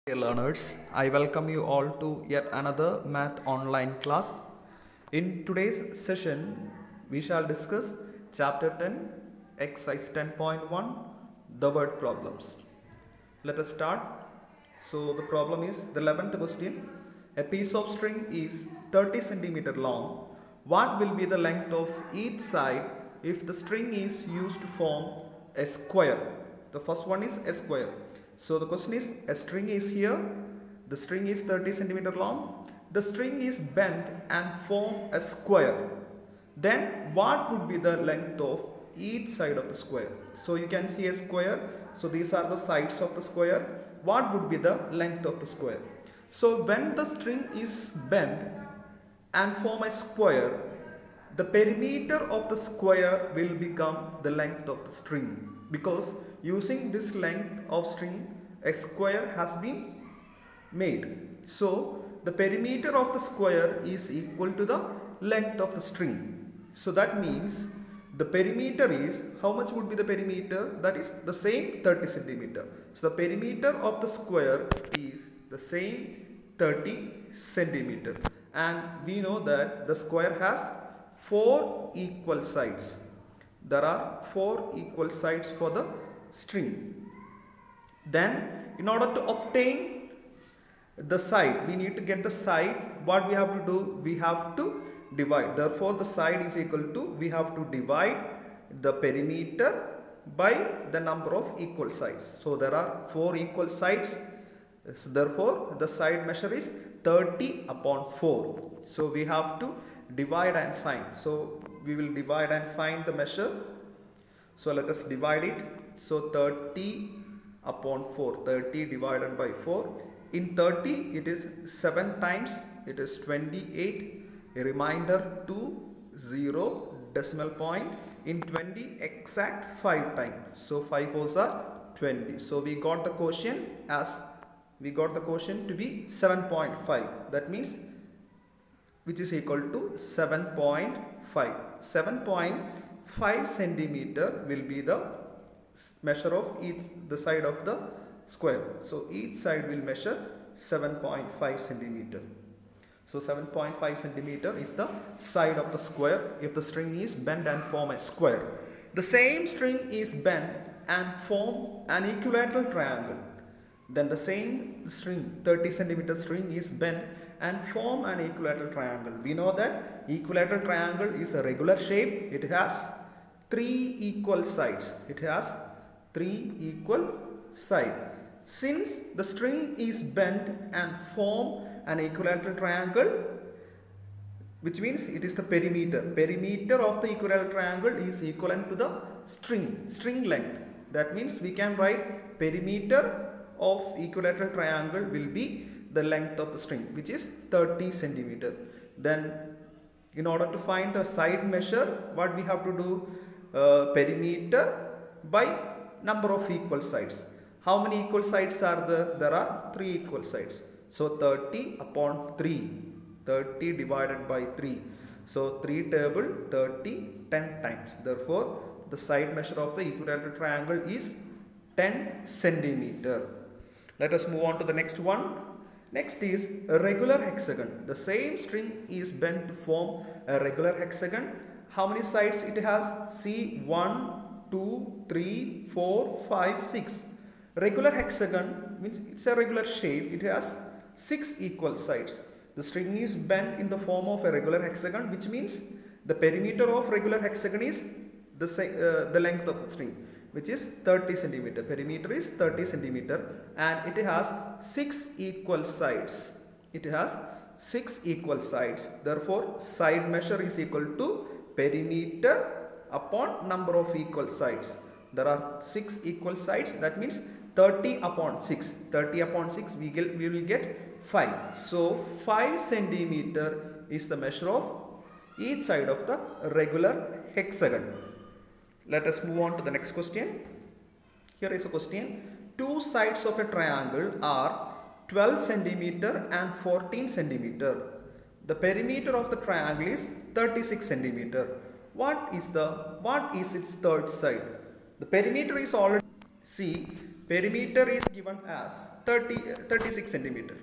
Dear learners, I welcome you all to yet another math online class. In today's session, we shall discuss chapter 10, exercise 10.1, the word problems. Let us start. So the problem is the 11th question. A piece of string is 30 centimeter long. What will be the length of each side if the string is used to form a square? The first one is a square. So the question is, a string is here, the string is 30 centimeter long, the string is bent and form a square. Then what would be the length of each side of the square? So you can see a square, so these are the sides of the square. What would be the length of the square? So when the string is bent and form a square, the perimeter of the square will become the length of the string, because using this length of string a square has been made. So the perimeter of the square is equal to the length of the string. So that means the perimeter is, how much would be the perimeter? That is the same 30 centimeter. So the perimeter of the square is the same 30 centimeter. And we know that the square has 4 equal sides. There are 4 equal sides for the string. Then in order to obtain the side, we need to get the side. What we have to do? We have to divide. Therefore the side is equal to, we have to divide the perimeter by the number of equal sides. So there are 4 equal sides. So therefore the side measure is 30 upon 4. So we have to divide and find. So we will divide and find the measure. So let us divide it. So 30 upon 4, 30 divided by 4. In 30 it is 7 times, it is 28. A reminder 2, 0, decimal point. In 20 exact 5 times. So 5 fours are 20. So we got the quotient to be 7.5. That means, which is equal to 7.5. 7.5 centimeter will be the measure of the side of the square. So each side will measure 7.5 centimeter. So 7.5 centimeter is the side of the square if the string is bent and form a square. The same string is bent and form an equilateral triangle. Then the same string, 30 centimeter string, is bent and form an equilateral triangle. We know that equilateral triangle is a regular shape. It has 3 equal sides. It has 3 equal sides. Since the string is bent and form an equilateral triangle, which means it is the perimeter. Perimeter of the equilateral triangle is equivalent to the string length. That means we can write perimeter of equilateral triangle will be the length of the string, which is 30 centimeter. Then in order to find the side measure, what we have to do? Perimeter by number of equal sides. How many equal sides are there? There are 3 equal sides. So 30 upon 3, 30 divided by 3. So 3 table 30 10 times. Therefore the side measure of the equilateral triangle is 10 centimeter. Let us move on to the next one. Next is a regular hexagon. The same string is bent to form a regular hexagon. How many sides it has? See, 1, 2, 3, 4, 5, 6. Regular hexagon means it's a regular shape. It has 6 equal sides. The string is bent in the form of a regular hexagon, which means the perimeter of regular hexagon is the length of the string, which is 30 centimeter. Perimeter is 30 centimeter and it has 6 equal sides. It has 6 equal sides. Therefore side measure is equal to perimeter upon number of equal sides. There are 6 equal sides. That means 30 upon 6. 30 upon 6 we will get 5. So 5 centimeter is the measure of each side of the regular hexagon. Let us move on to the next question. Here is a question. 2 sides of a triangle are 12 centimeter and 14 centimeter. The perimeter of the triangle is 36 centimeter. What is its third side? The perimeter is already, see, Perimeter is given as 36 centimeter.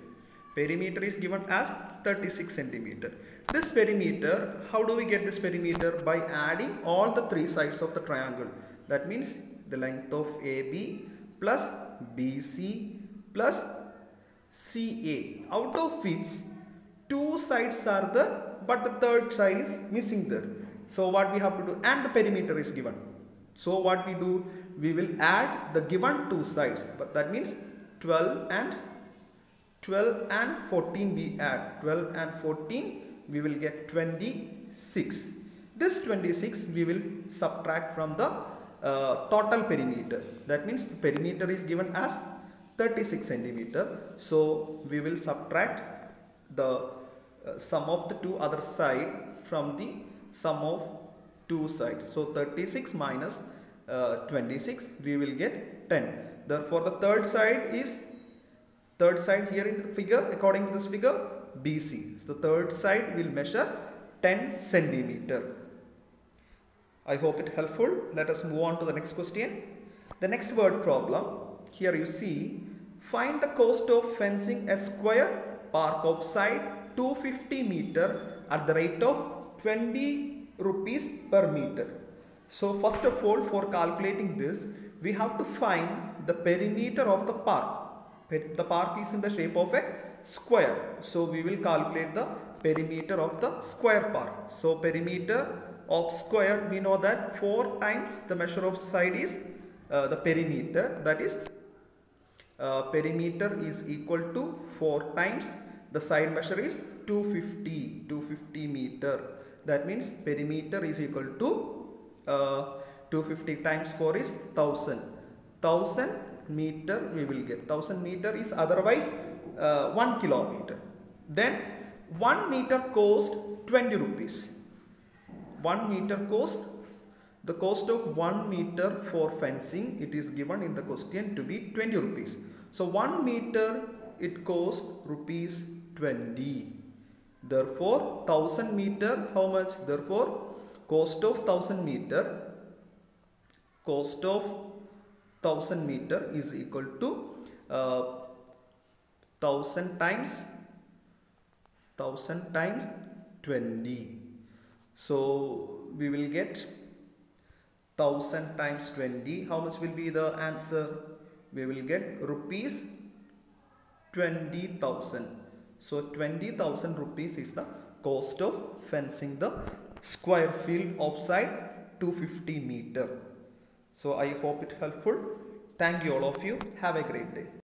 Perimeter is given as 36 centimeter. This perimeter, how do we get this perimeter? By adding all the three sides of the triangle. That means the length of AB plus BC plus CA, out of which two sides are there but the third side is missing there. So what we have to do, and the perimeter is given. So what we do, we will add the given two sides, but that means 12 and 14 we add. 12 and 14 we will get 26. This 26 we will subtract from the total perimeter. That means the perimeter is given as 36 centimeter. So we will subtract the sum of the two other side from the sum of two sides. So 36 minus 26 we will get 10. Therefore the third side here in the figure, according to this figure, BC. So the third side will measure 10 centimeter. I hope it helpful. Let us move on to the next question. The next word problem. Here you see, find the cost of fencing a square park of side 250 meter at the rate of 20 rupees per meter. So first of all, for calculating this, we have to find the perimeter of the park. The park is in the shape of a square. So we will calculate the perimeter of the square park. So perimeter of square, we know that 4 times the measure of side is the perimeter. That is perimeter is equal to 4 times the side measure is 250 meter. That means perimeter is equal to 250 times 4 is 1000. 1000 meter we will get. 1000 meter is otherwise 1 kilometer. Then 1 meter cost 20 rupees. 1 meter cost, the cost of 1 meter for fencing, it is given in the question to be 20 rupees. So 1 meter it costs rupees 20. Therefore 1000 meter, how much? Therefore cost of 1000 meter is equal to 1000 times 20. So we will get 1000 times 20. How much will be the answer? We will get rupees 20,000. So 20,000 rupees is the cost of fencing the square field of side 250 meter. So I hope it helpful. Thank you all of you. Have a great day.